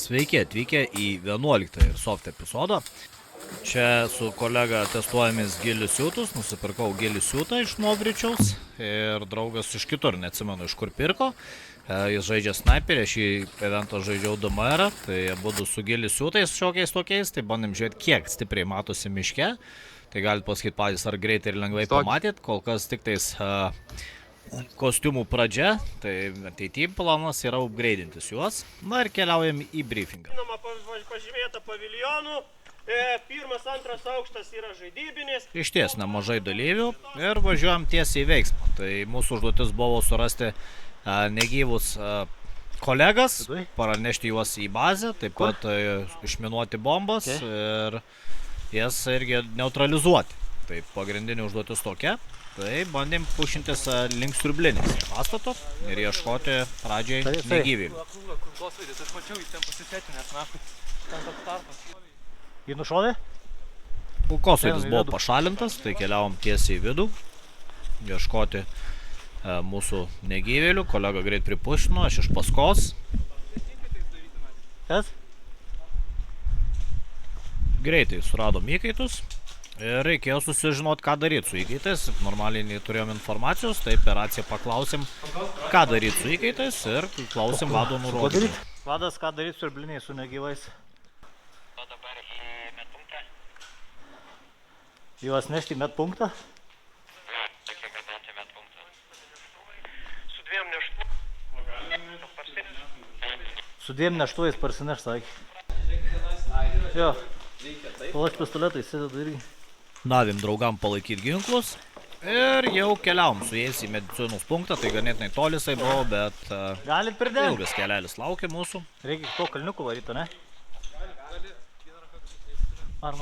Sveiki atvykę į 11 Airsoft epizodą. Čia su kolega testuojamės gilius siūtus, nusipirkau gilį siūtą iš Novričiaus ir draugas iš kitur, neatsimenu iš kur pirko. Jis žaidžia sniperį, aš į eventą žaidžiau DMR, tai abudu su gilį siūtais šiokiais tokiais, tai bandėm žiūrėti, kiek stipriai matosi miške. Tai galite pasakyti patys, ar greitai ir lengvai pamatėt, kol kas tik tais kostiumų pradžia, tai ateityje planas yra upgraidintis juos. Na ir keliaujam į briefingą. Žinoma, pažymėta paviljonų, pirmas, antras aukštas yra žaidybinis. Išties nemažai dalyvių ir važiuojam tiesiai į veiksmą. Tai mūsų užduotis buvo surasti negyvus kolegas, paranešti juos į bazę, taip pat išminuoti bombas ir jas irgi neutralizuoti. Tai pagrindinė užduotis tokia. Tai bandėm pušintis link Siurblinės pastato ir ieškoti pradžiai negyvių. Jį nušovė? Kulkosvaidis buvo pašalintas, tai keliavom tiesiai į vidų, ieškoti mūsų negyvėlių. Kolega greit pripušino, aš iš paskos. Kas? Greitai suradom įkaitus. Ir reikėjo susižinoti, ką daryti su įkaitais. Normaliai neturėjom informacijos, tai per raciją paklausėm, ką daryti su įkaitais ir klausėm vado nurodymų. Vadas, ką daryti Siurbliniai su negyvais? O dabar į medpunktą? Juos nešti į medpunktą? Reikia gabenti medpunktą. Su dviem neštuvais. Su dviem neštuvais parsineš, sakė. Jo. Palač pistoletai įsidedu irgi. Davėm draugam palaikyti ginklus ir jau keliavom su jais į medicinos punktą, tai ganėtinai tolisai buvo, bet Galit pridėti? ilgas kelelis laukia mūsų. Reikia to kalniuku varyti, ne? Var.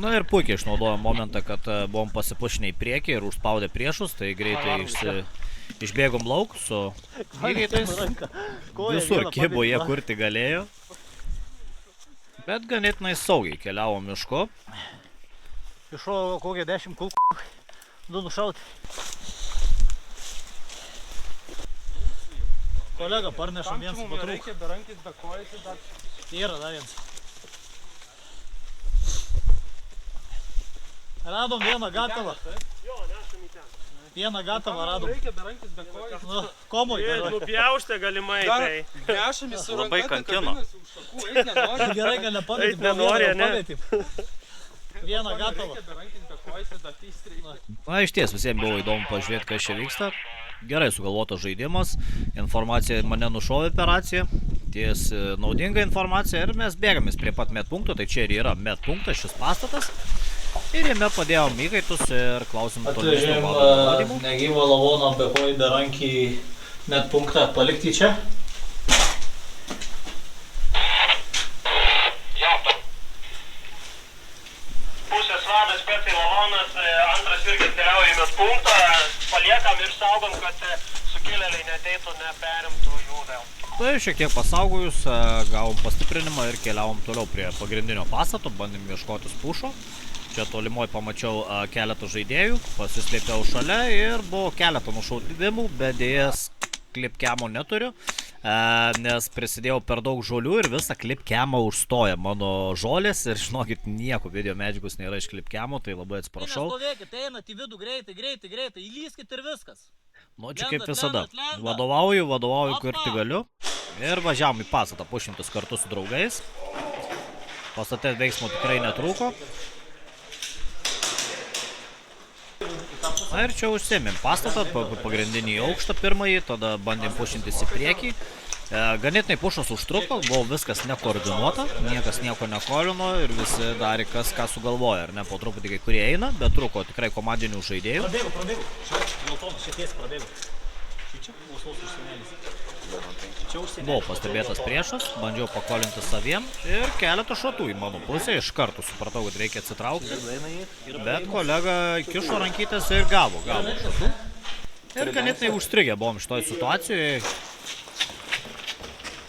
Na ir puikiai išnaudojom momentą, kad buvom pasipušinę į priekį ir užspaudę priešus, tai greitai išbėgom lauk su įkaitais. Visur kibo jie kurti galėjo. Bet ganėtinai saugiai keliavom mišku. Iššovo kokie 10 kulkų. 2 nušauti. Kolega, parnešam vienas patrūk. Reikia be rankis, be kojas ir dar... Yra dar vienas. Radom vieną gatavą. Jo, nešam į ten. Vieną gatavą radom. Reikia be rankis, be kojas. Nu, komoj. Nupjauštė galimai, tai... Nešam į savo Labai kankino. Gerai, gal nepamėtim. Eit nenori, ne? Vieną gatavą. Be rankis, be kojas ir dar teistrai. Na iš ties visiems buvo įdomu pažiūrėti, kas čia vyksta. Gerai sugalvotas žaidimas. Informacija mane nušovė per raciją. Ties naudinga informacija ir mes bėgamės prie pat medpunkto. Tai čia ir yra medpunktas, šis pastatas. Ir jame padėjom įkaitus ir klausim tolesnių vado nurodymų. Negyvą lavoną be kojų be rankį medpunktą palikti čia. Pusės vadas, spėtai lavonas, antras irgi keliauja į medpunktą, paliekam ir saugom, kad sukilėliai neteitų, neperimtų jų vėl. Tai šiek tiek pasaugojus, gavom pastiprinimą ir keliavom toliau prie pagrindinio pastato, bandėm ieškotis pušo. Čia tolimoj pamačiau keletą žaidėjų, pasislėpiau šalia ir buvo keletą nušaudimų, bet dėjas klipkemo neturiu, nes prisidėjau per daug žolių ir visą klipkemą užstoja mano žolės ir žinokit, nieko video medžiagos nėra iš klipkemo, tai labai atsiprašau. Nestovėkit, einat į vidų greitai, įlyskit ir viskas. Nu, čia kaip visada. Vadovauju, kur tik galiu. Ir važiavom į pastatą pušintis kartu su draugais. Pastate veiksmo tikrai netrūko. Na ir čia užsėmėm pastatą, pagrindinį aukštą pirmąjį, tada bandėm pušintis į priekį. Ganėtinai pušas užtruko, buvo viskas nekoordinuota, niekas nieko nekolino ir visi darė kas ką sugalvoja, ar ne, po truputį kai kurie eina, bet truko tikrai komandinių žaidėjų. Prabėgu. Geltonas, šities prabėgu. Čia mūsų užsienėlis. Buvo pastebėtas priešas, bandžiau pakolinti saviem ir keletą šatų į mano pusę, iš karto supratau, kad reikia atsitraukti, bet kolega kišo rankytės ir gavo šatų. Ir ganėtinai užstrigę buvom šitoj situacijoje.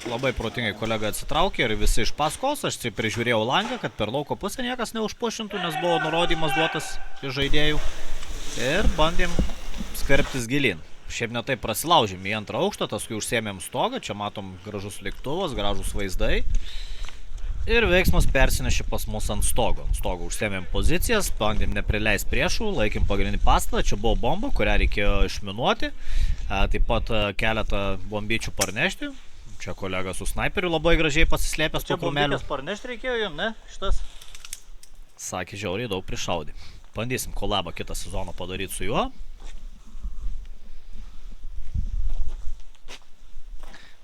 Labai protingai kolega atsitraukė ir visi iš paskos, aš čia prižiūrėjau langą, kad per lauko pusę niekas neužpušintų, nes buvo nurodymas duotas iš žaidėjų. Ir bandėm skverbtis gilin. šiaip netai prasilaužėm į antrą aukštą, tas kai užsėmėm stogą, čia matom gražus lėktuvas, gražus vaizdai. Ir veiksmas persinešė pas mus ant stogo. Ant stogo užsėmėm pozicijas, bandėm neprileist priešų, laikėm pagrindinį pastatą, čia buvo bomba, kurią reikėjo išminuoti. Taip pat keletą bombyčių parnešti. Čia kolega su snaiperiu labai gražiai pasislėpęs po krūmeliu. Čia bombykės parnešti reikėjo jum, ne? Šitas. Sakė, žiauriai daug prišaudė. Bandysim kolabą kitą sezoną padaryti su juo.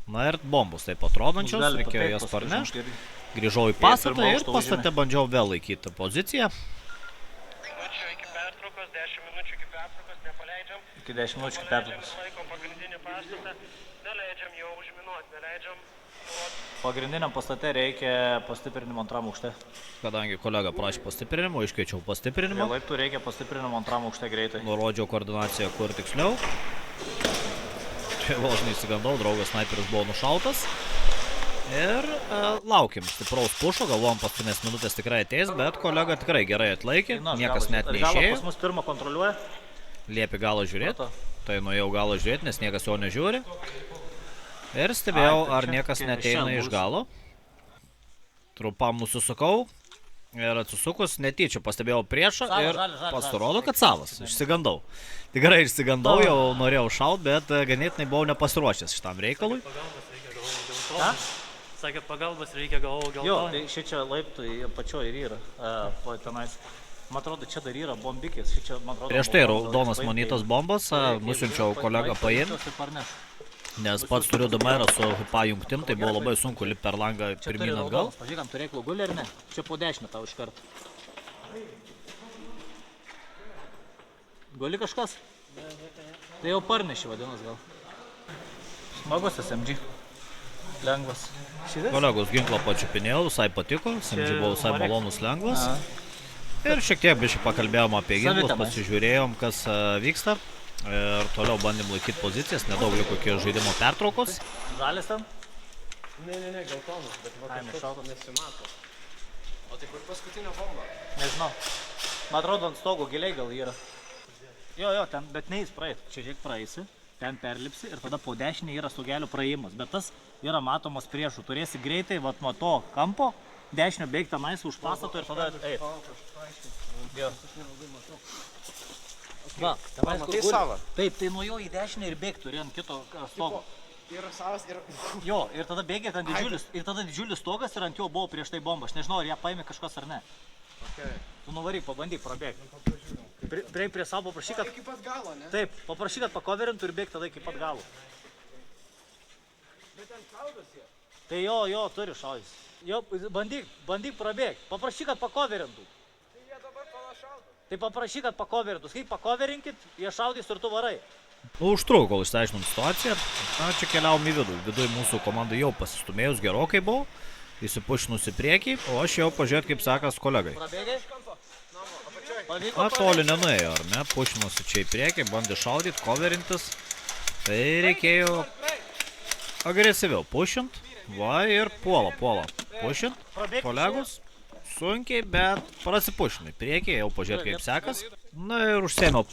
Na ir bombus taip atrodančios, reikėjo jas parnešti. Grįžau į pastatą ir pastate bandžiau vėl laikyti poziciją. Minučių iki pertraukos, 10 minučių iki pertraukos, nepaleidžiam. Iki 10 minučių iki pertraukos. Laikom pagrindinį pastatą, neleidžiam jau užminuoti, neleidžiam. Pagrindiniam pastate reikia pastiprinimo antram aukšte. Kadangi kolega prašė pastiprinimo, iškviečiau pastiprinimo. Laiptų reikia pastiprinimo antram aukšte greitai. Nurodžiau koordinaciją kur tiksliau. Čia vos neįsigandau, draugas snaiperis buvo nušautas. Ir laukim stipraus pušo, galvom paskutinės minutės tikrai ateis, bet kolega tikrai gerai atlaikė, niekas net neišėjo. Galą pas mus pirmą kontroliuoja. Liepė galą žiūrėti, tai nuėjau galą žiūrėti, nes niekas jo nežiūri. Ir stebėjau, ar niekas neteina iš galo. Trumpam nusisukau ir atsisukus netyčia pastebėjau priešą ir pasirodo, kad savas. Išsigandau. Tikrai išsigandau, jau norėjau šaut, bet ganėtinai buvau nepasiruošęs šitam reikalui. Sakė, pagalbas reikia gal Jo, tai šičia laiptų apačioje ir yra. Tenais. Man atrodo, čia dar yra bombikės. Prieš tai raudonas manytas bombas, nusiunčiau kolegą paimti. Nes pats turiu DMR su HPA jungtim, tai buvo labai sunku lipti per langą pirmyn atgal. Pažiūrėk, turėklų guli ar ne? Čia po 10 tau iškart. Guli kažkas? Tai jau parneši vadinas gal. Smagus SMG. Lengvas. Kolegos ginklą pačiupinėjau, visai patiko, SMG buvo visai malonus lengvas. Ir šiek tiek biškai pakalbėjom apie ginklus, pasižiūrėjom, kas vyksta. Ir toliau bandėm laikyti pozicijas, nedaug liko iki žaidimo pertraukos. Žalis ten? Ne, geltonas, bet va kažkas nesimato. O tai kur paskutinė bomba? Nežinau. Man atrodo, ant stogo giliai gal yra. Jo, ten, bet neįs praeit. Čia žiek praeisi, ten perlipsi ir tada po dešinį yra stogelio praėjimas. Bet tas yra matomas priešų. Turėsi greitai, vat nuo to kampo, dešinio bėgti tenais už pastato ir tada eit. Jo. Va, tenais kur guli. Taip, tai nuo jo į dešinę ir bėgti turi ant kito stogo. Ir savas, ir... Jo, ir tada bėgė ten didžiulis stogas ir ant jo buvo prieš tai bomba. Aš nežinau, ar ją paėmė kažkas ar ne. Tu nuvaryk, pabandyk, prabėgti. Prieik prie savo, paprašyk, kad... Iki pat galo, ne? Taip, paprašyk, kad pakoverintų ir bėgti tada iki pat galo. Bet ten šaudas jie. Tai jo, turi šaudys. Jo, bandyk prabėgti. Paprašyk, kad pakoverintų. Tai jie dabar panašaudo. Tai paprašyk, kad pakoverintų. Kaip pakoverinkit, jie šaudys ir tu varai. Užtruko, kol išsiaiškinom situaciją. Na, čia keliavom į vidų. Vidui mūsų komanda jau pasistumėjus gerokai buvo. Įsipušinus į priekį, o aš jau pažiūrėt, kaip sekas kolegai. Prabėgai? Na, toli nenuėjo, ar ne? Pušinusi čia į priekį, bandė šaudyti, coverintis. Tai reikėjo agresyviau pušint. Va ir puola. Pušint, kolegos. Sunkiai, bet prasipušinai priekį, jau pažiūrėt, kaip sekas. Na ir užsėmiau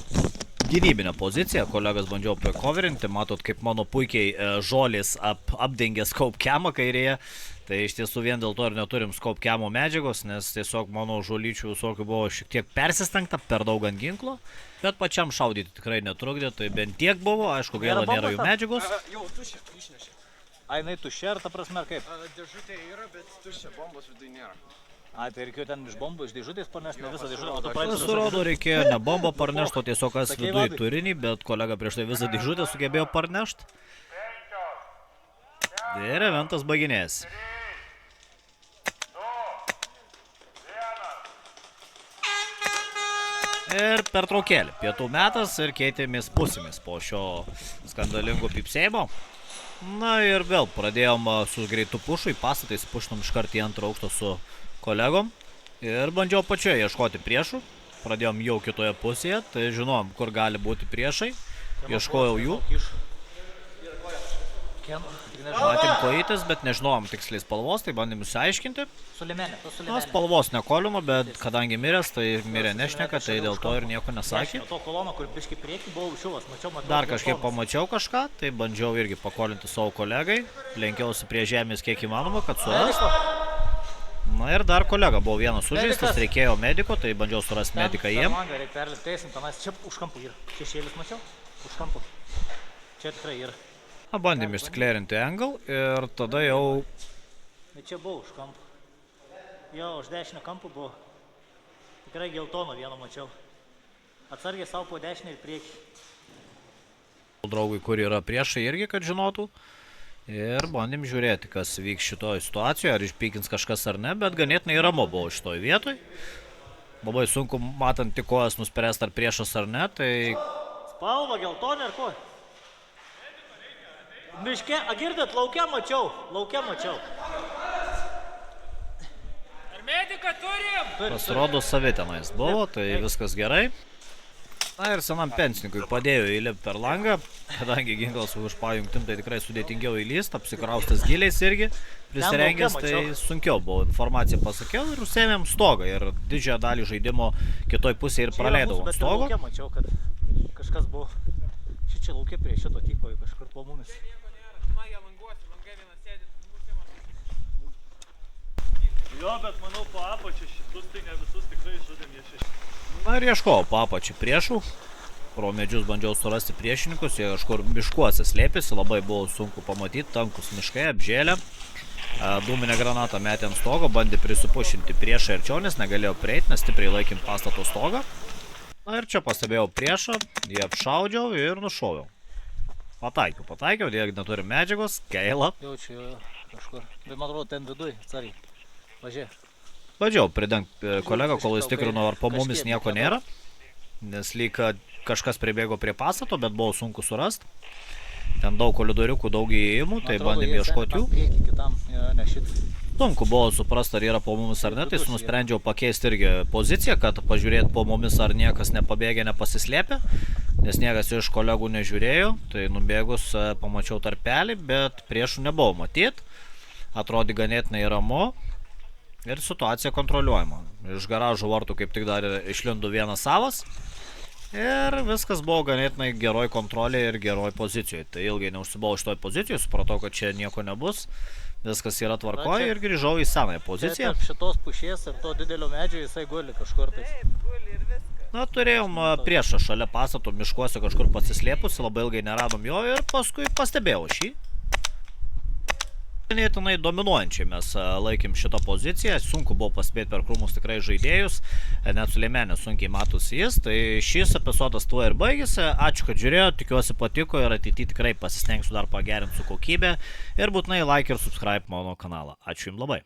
gynybinę poziciją, kolegas bandžiau precoverinti, matot, kaip mano puikiai žolės apdengė scope camą kairėje. Tai iš tiesų vien dėl to ir neturim scope camo medžiagos, nes tiesiog mano žolyčių visokių buvo šiek tiek persistengta, per daug ant ginklo. Bet pačiam šaudyti tikrai netrukdė, tai bent tiek buvo, aišku, gaila nėra jų medžiagos. Jau, tuščia, išnešė. Ai, jinai tuščia ar ta prasme ar kaip? Dėžutė yra, bet tuščia, bombos vidai nėra. Ai, tai reikėjo ten iš bombų, iš dėžutės parnešti, ne visą dėžutę, o tu praeitį... Pasirodo, reikėjo ne bombą parnešti, o tiesiog kas viduje turinį, bet kolega prieš tai visą dėžutę sugebėjo parnešti. Ir eventas baiginės. Ir pertraukėlį. Pietų metas ir keitėmis pusėmis po šio skandalingo pipsėjimo. Na ir vėl pradėjom su greitu pušu į pastatą, įsipušinom iškart į antrą aukštą su kolegom. Ir bandžiau pačioje ieškoti priešų. Pradėjom jau kitoje pusėje, tai žinom, kur gali būti priešai. Ieškojau jų. Matėm kojytis, bet nežinojom tiksliai spalvos, tai bandėm išsiaiškinti. Su limenė, tu su Na, limenė. spalvos nekolino, bet kadangi miręs, tai mirė nešneka, tai dėl to ir nieko nesakė. To kolono, kur biškai priekį buvo šiuvas, mačiau. Dar kažkiek pamačiau kažką, tai bandžiau irgi pakolinti savo kolegai. Lenkiausi prie žemės kiek įmanoma, kad surastų. Na ir dar kolega buvo vienas sužeistas, reikėjo mediko, tai bandžiau surasti mediką jiem. Reikia perlipti, teisim, tenais čia už kampų yra. Šešėlis mačiau, už kampų. Čia tikrai yra. Na, bandėm išsiklerinti angle ir tada jau Bet čia buvo už kampų. Jo, už dešinę kampų buvo. Tikrai geltono vieno mačiau. Atsargiai savo po dešinę ir priekį. draugui, kur yra priešai irgi, kad žinotų. Ir bandėm žiūrėti, kas vyks šitoje situacijoje, ar išpykins kažkas ar ne, bet ganėtinai ramu buvo šitoje vietoje. Labai sunku, matant tik kojas, nuspręsti, ar priešas ar ne, tai... Spalva geltonė ar ko? Miške, a girdėt, laukia mačiau, Ar mediką turim? Pasirodo savi tenais buvo, tai viskas gerai. Na ir senam pensininkui padėjo įlipti per langą, kadangi ginklas užpajungtim, tai tikrai sudėtingiau įlyst, apsikraustas giliais irgi, prisirengęs, tai sunkiau buvo, informaciją pasakiau ir užsėmėm stogą ir didžiąją dalį žaidimo kitoj pusėje ir praleidau ant stogo. Laukia mačiau, kad kažkas buvo, čia laukia prie šito tyko, kažkur po mumis. Jo, bet manau po apačią šitus tai ne visus tikrai žudėm jie šeši. Na ir ieškojau po apačią priešų, pro medžius bandžiau surasti priešininkus, jie kažkur miškuose slėpėsi, labai buvo sunku pamatyti, tankus miškai, apžėlę. Dūminę granatą metė ant stogo, bandė prisipušinti priešą arčiau, nes negalėjo prieiti, nes stipriai laikėm pastato stogą. Na ir čia pastebėjau priešą, jį apšaudžiau ir nušoviau. Pataikiau, jie neturi medžiagos, gaila. Jaučiu, jo, kažkur. Bet man atrodo, ten viduj, atsargiai. Važiuoju. Bandžiau pridengti kolegą, kol jis tikrino, ar po mumis nieko nėra. Nes lyg kažkas pribėgo prie pastato, bet buvo sunku surasti. Ten daug koridoriukų, daug įėjimų, tai bandėm ieškoti jų. Sunku buvo suprasti, ar yra po mumis ar ne, tai nusprendžiau pakeisti irgi poziciją, kad pažiūrėti po mumis, ar niekas nepabėgė, nepasislėpė. Nes niekas iš kolegų nežiūrėjo, tai nubėgus pamačiau tarpelį, bet priešų nebuvo matyti. Atrodė ganėtinai ramu. Ir situacija kontroliuojama. Iš garažo vartų kaip tik dar išlindo vienas savas. Ir viskas buvo ganėtinai geroj kontrolėje ir geroj pozicijoje. Tai ilgai neužsibuvau šitoj pozicijoje, supratau, kad čia nieko nebus. Viskas yra tvarkoje ir grįžau į senąją poziciją. Tarp šitos pušies ir to didelio medžio jisai guli kažkur tais. Na, turėjom priešą šalia pastato miškuose kažkur pasislėpusi, labai ilgai neradom jo ir paskui pastebėjau šį. Ganėtinai dominuojančiai mes laikėm šitą poziciją, sunku buvo pastebėti per krūmus tikrai žaidėjus, net su liemenė sunkiai matosi jis, tai šis epizodas tuo ir baigėsi, ačiū, kad žiūrėjo, tikiuosi patiko ir ateityje tikrai pasistengsiu dar pagerinti su kokybė ir būtinai like ir subscribe mano kanalą. Ačiū jums labai.